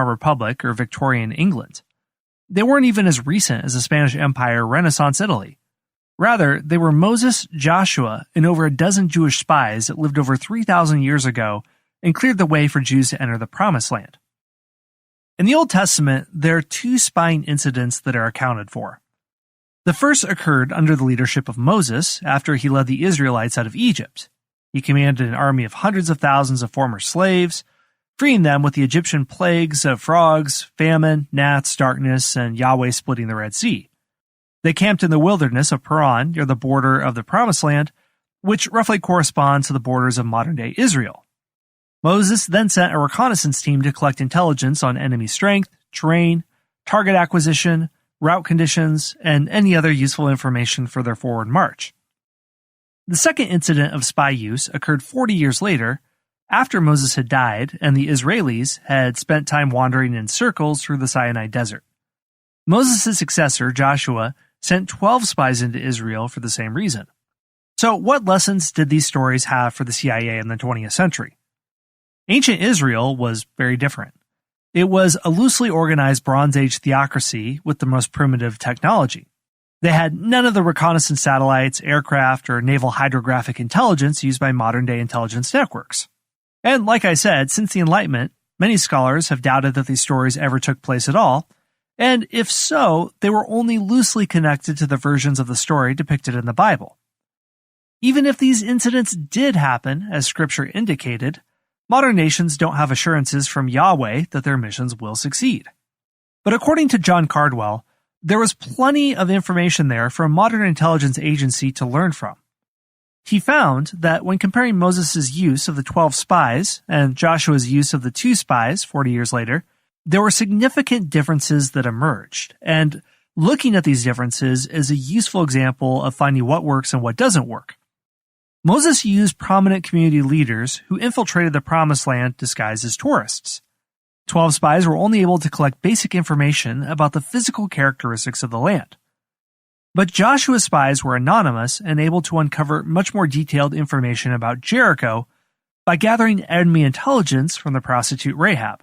Republic or Victorian England. They weren't even as recent as the Spanish Empire or Renaissance Italy. Rather, they were Moses, Joshua, and over a dozen Jewish spies that lived over 3,000 years ago and cleared the way for Jews to enter the Promised Land. In the Old Testament, there are two spying incidents that are accounted for. The first occurred under the leadership of Moses after he led the Israelites out of Egypt. He commanded an army of hundreds of thousands of former slaves, freeing them with the Egyptian plagues of frogs, famine, gnats, darkness, and Yahweh splitting the Red Sea. They camped in the wilderness of Paran near the border of the Promised Land, which roughly corresponds to the borders of modern-day Israel. Moses then sent a reconnaissance team to collect intelligence on enemy strength, terrain, target acquisition, route conditions, and any other useful information for their forward march. The second incident of spy use occurred 40 years later, after Moses had died and the Israelis had spent time wandering in circles through the Sinai desert. Moses' successor, Joshua, sent 12 spies into Israel for the same reason. So what lessons did these stories have for the CIA in the 20th century? Ancient Israel was very different. It was a loosely organized Bronze Age theocracy with the most primitive technology. They had none of the reconnaissance satellites, aircraft, or naval hydrographic intelligence used by modern-day intelligence networks. And like I said, since the Enlightenment, many scholars have doubted that these stories ever took place at all, and if so, they were only loosely connected to the versions of the story depicted in the Bible. Even if these incidents did happen, as Scripture indicated, modern nations don't have assurances from Yahweh that their missions will succeed. But according to John Cardwell, there was plenty of information there for a modern intelligence agency to learn from. He found that when comparing Moses' use of the 12 spies and Joshua's use of the 2 spies 40 years later, there were significant differences that emerged, and looking at these differences is a useful example of finding what works and what doesn't work. Moses used prominent community leaders who infiltrated the Promised Land disguised as tourists. 12 spies were only able to collect basic information about the physical characteristics of the land. But Joshua's spies were anonymous and able to uncover much more detailed information about Jericho by gathering enemy intelligence from the prostitute Rahab.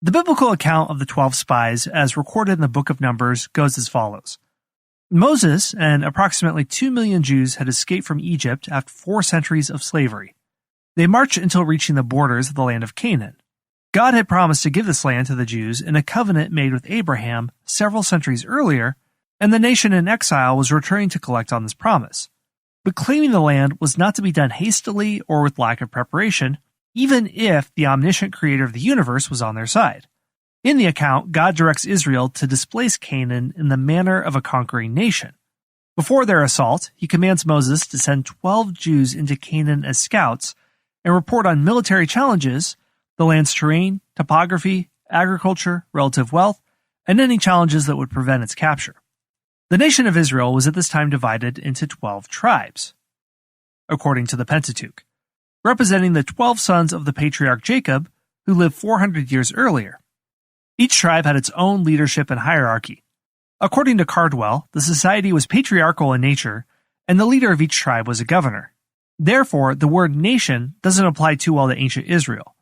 The biblical account of the 12 spies, as recorded in the Book of Numbers, goes as follows. Moses and approximately 2 million Jews had escaped from Egypt after 4 centuries of slavery. They marched until reaching the borders of the land of Canaan. God had promised to give this land to the Jews in a covenant made with Abraham several centuries earlier, and the nation in exile was returning to collect on this promise. But claiming the land was not to be done hastily or with lack of preparation, even if the omniscient creator of the universe was on their side. In the account, God directs Israel to displace Canaan in the manner of a conquering nation. Before their assault, he commands Moses to send 12 Jews into Canaan as scouts and report on military challenges, the land's terrain, topography, agriculture, relative wealth, and any challenges that would prevent its capture. The nation of Israel was at this time divided into 12 tribes, according to the Pentateuch, representing the 12 sons of the patriarch Jacob, who lived 400 years earlier. Each tribe had its own leadership and hierarchy. According to Cardwell, the society was patriarchal in nature, and the leader of each tribe was a governor. Therefore, the word nation doesn't apply too well to ancient Israel.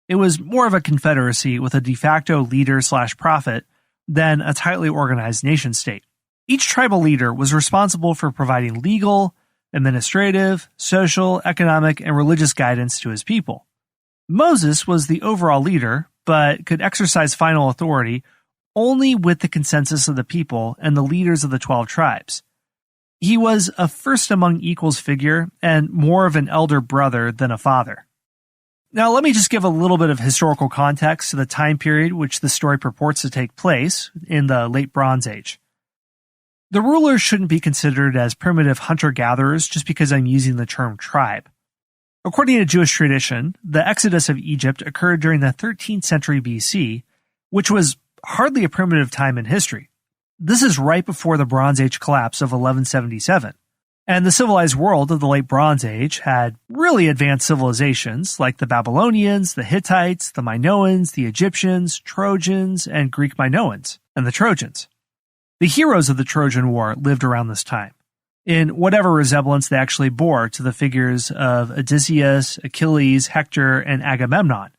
It was more of a confederacy with a de facto leader/prophet than a tightly organized nation-state. Each tribal leader was responsible for providing legal, administrative, social, economic, and religious guidance to his people. Moses was the overall leader, but could exercise final authority only with the consensus of the people and the leaders of the 12 tribes. He was a first among equals figure and more of an elder brother than a father. Now, let me just give a little bit of historical context to the time period which the story purports to take place in the late Bronze Age. The rulers shouldn't be considered as primitive hunter-gatherers just because I'm using the term tribe. According to Jewish tradition, the exodus of Egypt occurred during the 13th century BC, which was hardly a primitive time in history. This is right before the Bronze Age collapse of 1177. And the civilized world of the late Bronze Age had really advanced civilizations like the Babylonians, the Hittites, the Minoans, the Egyptians, Trojans, and Greek Minoans, and the Trojans. The heroes of the Trojan War lived around this time, in whatever resemblance they actually bore to the figures of Odysseus, Achilles, Hector, and Agamemnon.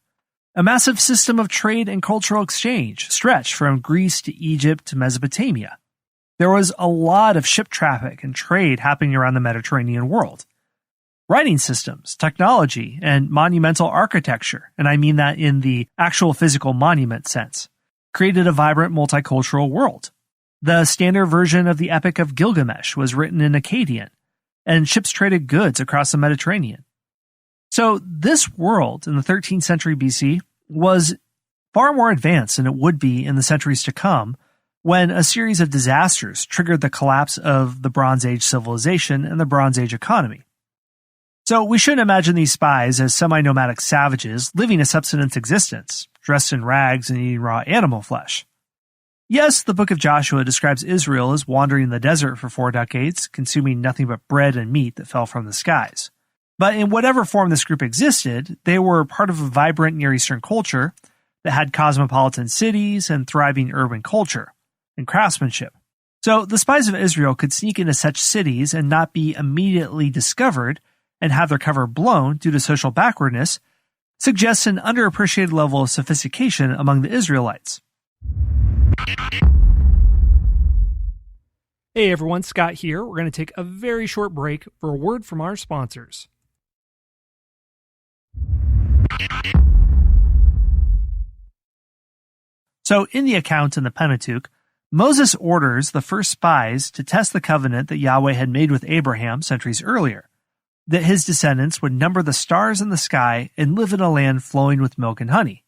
A massive system of trade and cultural exchange stretched from Greece to Egypt to Mesopotamia. There was a lot of ship traffic and trade happening around the Mediterranean world. Writing systems, technology, and monumental architecture, and I mean that in the actual physical monument sense, created a vibrant multicultural world. The standard version of the Epic of Gilgamesh was written in Akkadian, and ships traded goods across the Mediterranean. So this world in the 13th century BC was far more advanced than it would be in the centuries to come when a series of disasters triggered the collapse of the Bronze Age civilization and the Bronze Age economy. So we shouldn't imagine these spies as semi-nomadic savages living a subsistence existence, dressed in rags and eating raw animal flesh. Yes, the book of Joshua describes Israel as wandering in the desert for 4 decades, consuming nothing but bread and meat that fell from the skies. But in whatever form this group existed, they were part of a vibrant Near Eastern culture that had cosmopolitan cities and thriving urban culture and craftsmanship. So the spies of Israel could sneak into such cities and not be immediately discovered and have their cover blown due to social backwardness suggests an underappreciated level of sophistication among the Israelites. Hey everyone, Scott here. We're going to take a very short break for a word from our sponsors. So in the account in the Pentateuch, Moses orders the first spies to test the covenant that Yahweh had made with Abraham centuries earlier, that his descendants would number the stars in the sky and live in a land flowing with milk and honey.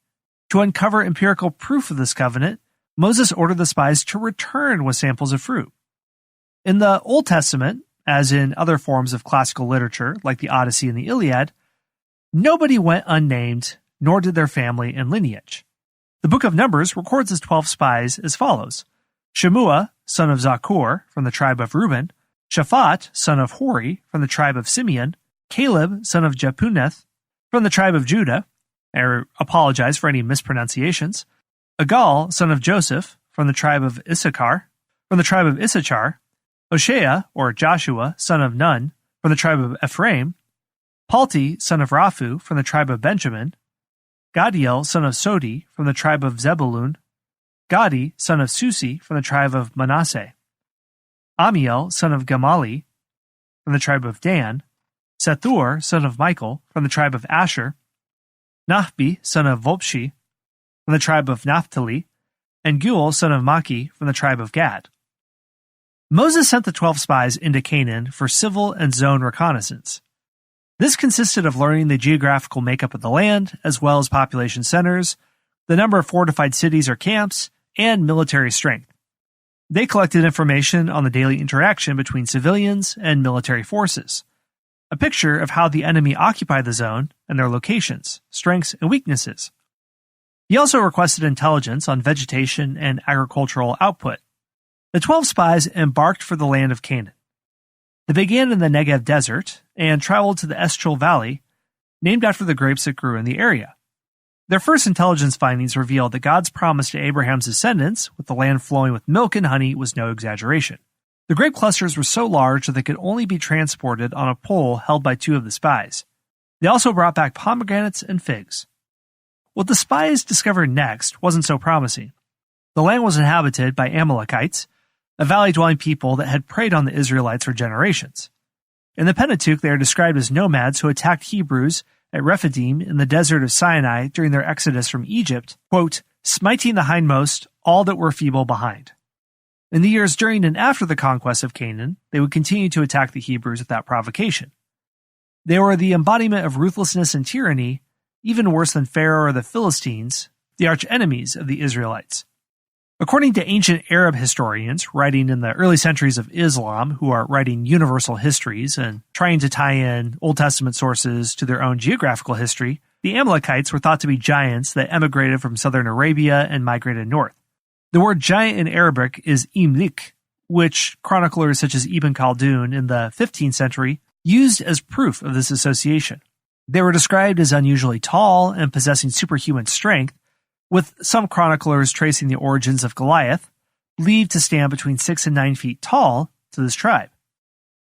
To uncover empirical proof of this covenant, Moses ordered the spies to return with samples of fruit. In the Old Testament, as in other forms of classical literature like the Odyssey and the Iliad, nobody went unnamed, nor did their family and lineage. The book of Numbers records his 12 spies as follows: Shemua, son of Zakur, from the tribe of Reuben; Shaphat, son of Hori, from the tribe of Simeon; Caleb, son of Jephunneth, from the tribe of Judah. I apologize for any mispronunciations. Agal, son of Joseph, from the tribe of Issachar; from the tribe of Issachar; Hoshea, or Joshua, son of Nun, from the tribe of Ephraim; Palti, son of Raphu, from the tribe of Benjamin; Gadiel, son of Sodi, from the tribe of Zebulun; Gadi, son of Susi, from the tribe of Manasseh; Amiel, son of Gamali, from the tribe of Dan; Sethur, son of Michael, from the tribe of Asher; Nahbi, son of Vopshi, from the tribe of Naphtali; and Guel, son of Maki, from the tribe of Gad. Moses sent the 12 spies into Canaan for civil and zone reconnaissance. This consisted of learning the geographical makeup of the land, as well as population centers, the number of fortified cities or camps, and military strength. They collected information on the daily interaction between civilians and military forces, a picture of how the enemy occupied the zone and their locations, strengths, and weaknesses. He also requested intelligence on vegetation and agricultural output. The 12 spies embarked for the land of Canaan. They began in the Negev desert and traveled to the Eschol Valley, named after the grapes that grew in the area. Their first intelligence findings revealed that God's promise to Abraham's descendants, with the land flowing with milk and honey, was no exaggeration. The grape clusters were so large that they could only be transported on a pole held by 2 of the spies. They also brought back pomegranates and figs. What the spies discovered next wasn't so promising. The land was inhabited by Amalekites, a valley-dwelling people that had preyed on the Israelites for generations. In the Pentateuch, they are described as nomads who attacked Hebrews at Rephidim in the desert of Sinai during their exodus from Egypt, quote, smiting the hindmost, all that were feeble behind. In the years during and after the conquest of Canaan, they would continue to attack the Hebrews without provocation. They were the embodiment of ruthlessness and tyranny, even worse than Pharaoh or the Philistines, the arch-enemies of the Israelites. According to ancient Arab historians writing in the early centuries of Islam, who are writing universal histories and trying to tie in Old Testament sources to their own geographical history, the Amalekites were thought to be giants that emigrated from southern Arabia and migrated north. The word giant in Arabic is imlik, which chroniclers such as Ibn Khaldun in the 15th century used as proof of this association. They were described as unusually tall and possessing superhuman strength, with some chroniclers tracing the origins of Goliath, believed to stand between 6 and 9 feet tall, to this tribe.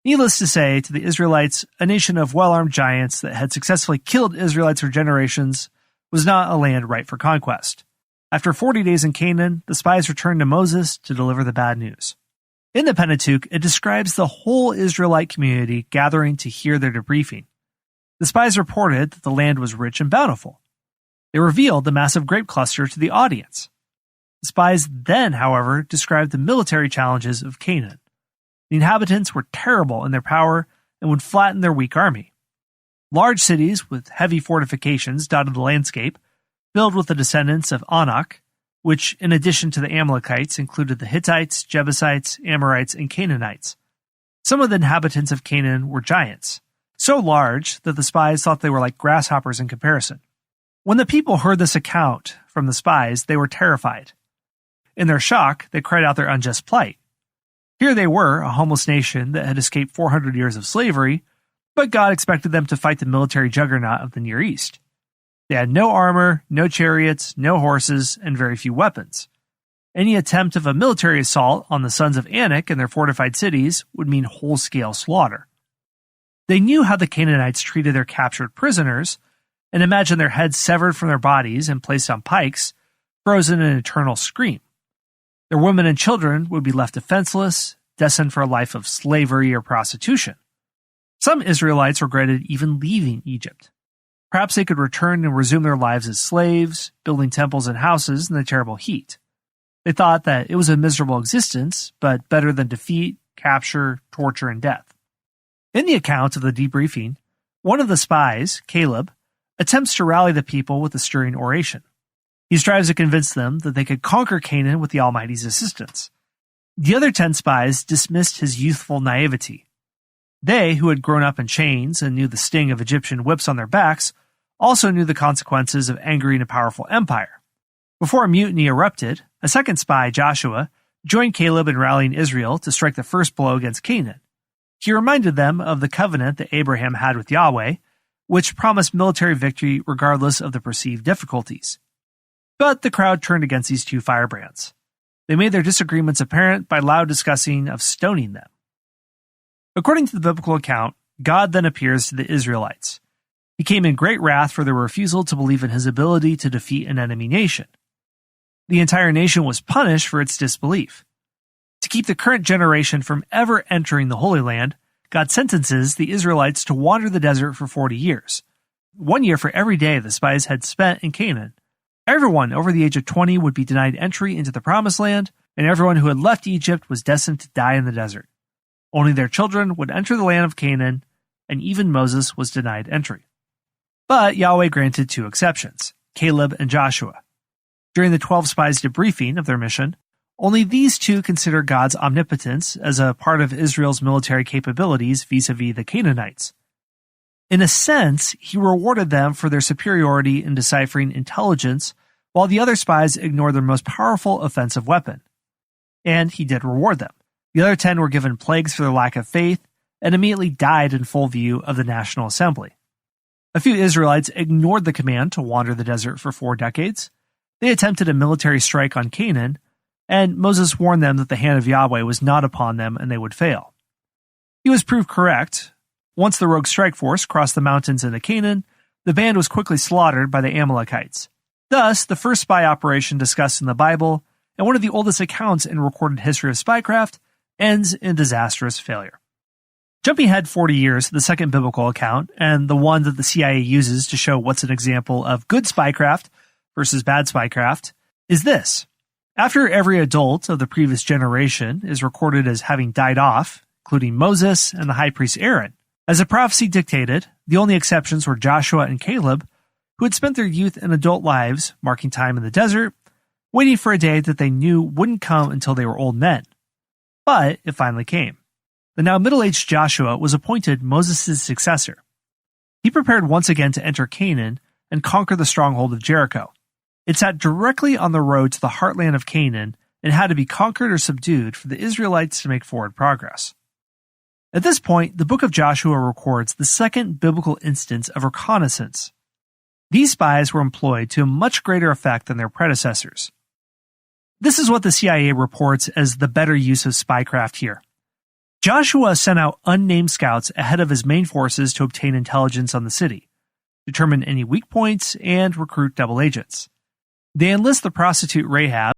Needless to say, to the Israelites, a nation of well-armed giants that had successfully killed Israelites for generations was not a land ripe for conquest. After 40 days in Canaan, the spies returned to Moses to deliver the bad news. In the Pentateuch, it describes the whole Israelite community gathering to hear their debriefing. The spies reported that the land was rich and bountiful. They revealed the massive grape cluster to the audience. The spies then, however, described the military challenges of Canaan. The inhabitants were terrible in their power and would flatten their weak army. Large cities with heavy fortifications dotted the landscape, filled with the descendants of Anak, which, in addition to the Amalekites, included the Hittites, Jebusites, Amorites, and Canaanites. Some of the inhabitants of Canaan were giants, so large that the spies thought they were like grasshoppers in comparison. When the people heard this account from the spies, they were terrified. In their shock, they cried out their unjust plight. Here they were, a homeless nation that had escaped 400 years of slavery, but God expected them to fight the military juggernaut of the Near East. They had no armor, no chariots, no horses, and very few weapons. Any attempt of a military assault on the sons of Anak and their fortified cities would mean whole-scale slaughter. They knew how the Canaanites treated their captured prisoners, and imagined their heads severed from their bodies and placed on pikes, frozen in an eternal scream. Their women and children would be left defenseless, destined for a life of slavery or prostitution. Some Israelites regretted even leaving Egypt. Perhaps they could return and resume their lives as slaves, building temples and houses in the terrible heat. They thought that it was a miserable existence, but better than defeat, capture, torture, and death. In the account of the debriefing, one of the spies, Caleb, attempts to rally the people with a stirring oration. He strives to convince them that they could conquer Canaan with the Almighty's assistance. The other 10 spies dismissed his youthful naivety. They, who had grown up in chains and knew the sting of Egyptian whips on their backs, also knew the consequences of angering a powerful empire. Before a mutiny erupted, a second spy, Joshua, joined Caleb in rallying Israel to strike the first blow against Canaan. He reminded them of the covenant that Abraham had with Yahweh, which promised military victory regardless of the perceived difficulties. But the crowd turned against these two firebrands. They made their disagreements apparent by loud discussing of stoning them. According to the biblical account, God then appears to the Israelites. He came in great wrath for their refusal to believe in his ability to defeat an enemy nation. The entire nation was punished for its disbelief. To keep the current generation from ever entering the Holy Land, God sentences the Israelites to wander the desert for 40 years, 1 year for every day the spies had spent in Canaan. Everyone over the age of 20 would be denied entry into the Promised Land, and everyone who had left Egypt was destined to die in the desert. Only their children would enter the land of Canaan, and even Moses was denied entry. But Yahweh granted 2 exceptions, Caleb and Joshua. During the 12 spies' debriefing of their mission, only these 2 consider God's omnipotence as a part of Israel's military capabilities vis-a-vis the Canaanites. In a sense, he rewarded them for their superiority in deciphering intelligence, while the other spies ignored their most powerful offensive weapon. And he did reward them. The other 10 were given plagues for their lack of faith, and immediately died in full view of the National Assembly. A few Israelites ignored the command to wander the desert for 4 decades. They attempted a military strike on Canaan, and Moses warned them that the hand of Yahweh was not upon them and they would fail. He was proved correct. Once the rogue strike force crossed the mountains into Canaan, the band was quickly slaughtered by the Amalekites. Thus, the first spy operation discussed in the Bible, and one of the oldest accounts in recorded history of Spycraft, ends in disastrous failure. Jumping ahead 40 years to the second biblical account, and the one that the CIA uses to show what's an example of good spycraft versus bad spycraft, is this. After every adult of the previous generation is recorded as having died off, including Moses and the high priest Aaron, as the prophecy dictated, the only exceptions were Joshua and Caleb, who had spent their youth and adult lives marking time in the desert, waiting for a day that they knew wouldn't come until they were old men. But it finally came. The now middle-aged Joshua was appointed Moses' successor. He prepared once again to enter Canaan and conquer the stronghold of Jericho. It sat directly on the road to the heartland of Canaan and had to be conquered or subdued for the Israelites to make forward progress. At this point, the book of Joshua records the second biblical instance of reconnaissance. These spies were employed to a much greater effect than their predecessors. This is what the CIA reports as the better use of spycraft here. Joshua sent out unnamed scouts ahead of his main forces to obtain intelligence on the city. determine any weak points, and recruit double agents. They enlist the prostitute Rahab